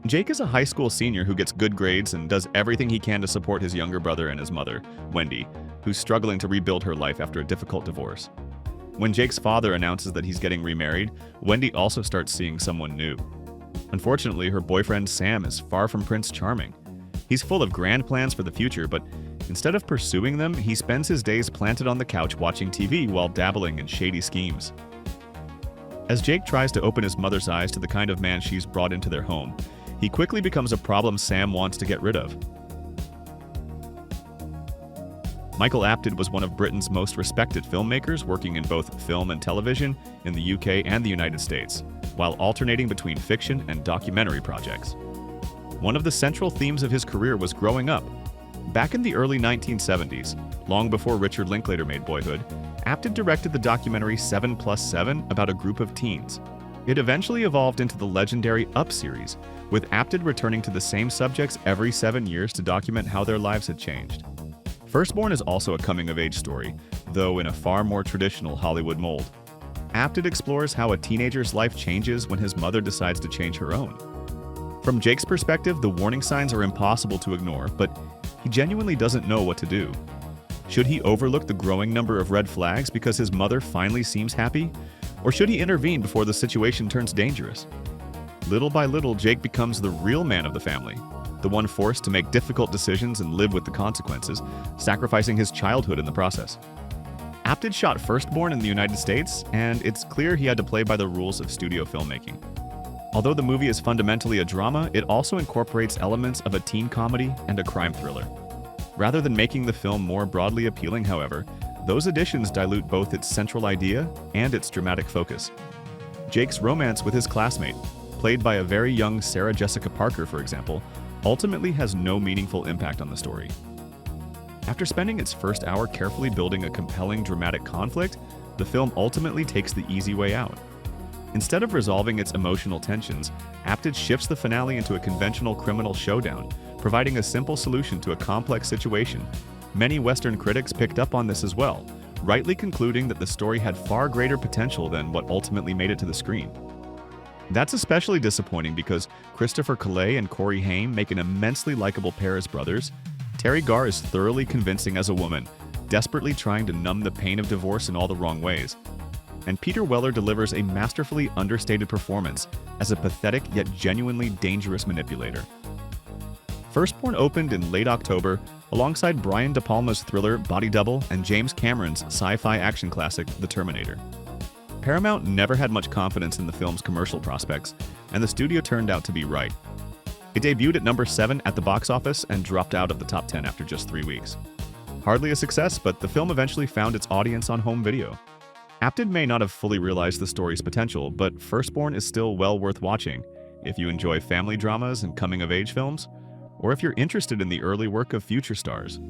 Jake is a high school senior who gets good grades and does everything he can to support his younger brother and his mother, Wendy, who's struggling to rebuild her life after a difficult divorce. When Jake's father announces that he's getting remarried, Wendy also starts seeing someone new. Unfortunately, her boyfriend Sam is far from Prince Charming. He's full of grand plans for the future, but instead of pursuing them, he spends his days planted on the couch watching TV while dabbling in shady schemes. As Jake tries to open his mother's eyes to the kind of man she's brought into their home, he quickly becomes a problem Sam wants to get rid of. Michael Apted was one of Britain's most respected filmmakers, working in both film and television in the UK and the United States, while alternating between fiction and documentary projects. One of the central themes of his career was growing up. Back in the early 1970s, long before Richard Linklater made Boyhood, Apted directed the documentary 7+7 about a group of teens. It eventually evolved into the legendary Up series, with Apted returning to the same subjects every 7 years to document how their lives had changed. Firstborn is also a coming-of-age story, though in a far more traditional Hollywood mold. Apted explores how a teenager's life changes when his mother decides to change her own. From Jake's perspective, the warning signs are impossible to ignore, but he genuinely doesn't know what to do. Should he overlook the growing number of red flags because his mother finally seems happy? Or should he intervene before the situation turns dangerous? Little by little, Jake becomes the real man of the family, the one forced to make difficult decisions and live with the consequences, sacrificing his childhood in the process. Apted shot Firstborn in the United States, and it's clear he had to play by the rules of studio filmmaking. Although the movie is fundamentally a drama, it also incorporates elements of a teen comedy and a crime thriller. Rather than making the film more broadly appealing, however, those additions dilute both its central idea and its dramatic focus. Jake's romance with his classmate, played by a very young Sarah Jessica Parker, for example, ultimately has no meaningful impact on the story. After spending its first hour carefully building a compelling dramatic conflict, the film ultimately takes the easy way out. Instead of resolving its emotional tensions, Apted shifts the finale into a conventional criminal showdown, providing a simple solution to a complex situation. Many Western critics picked up on this as well, rightly concluding that the story had far greater potential than what ultimately made it to the screen. That's especially disappointing because Christopher Collett and Haim make an immensely likable pair as brothers. Teri Garr is thoroughly convincing as a woman, desperately trying to numb the pain of divorce in all the wrong ways. And Peter Weller delivers a masterfully understated performance as a pathetic yet genuinely dangerous manipulator. Firstborn opened in late October alongside Brian De Palma's thriller Body Double and James Cameron's sci-fi action classic The Terminator. Paramount never had much confidence in the film's commercial prospects, and the studio turned out to be right. It debuted at number 7 at the box office and dropped out of the top 10 after just 3 weeks. Hardly a success, but the film eventually found its audience on home video. Apted may not have fully realized the story's potential, but Firstborn is still well worth watching if you enjoy family dramas and coming-of-age films, or if you're interested in the early work of future stars.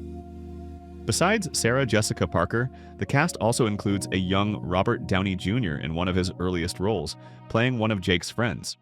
Besides Sarah Jessica Parker, the cast also includes a young Robert Downey Jr. in one of his earliest roles, playing one of Jake's friends.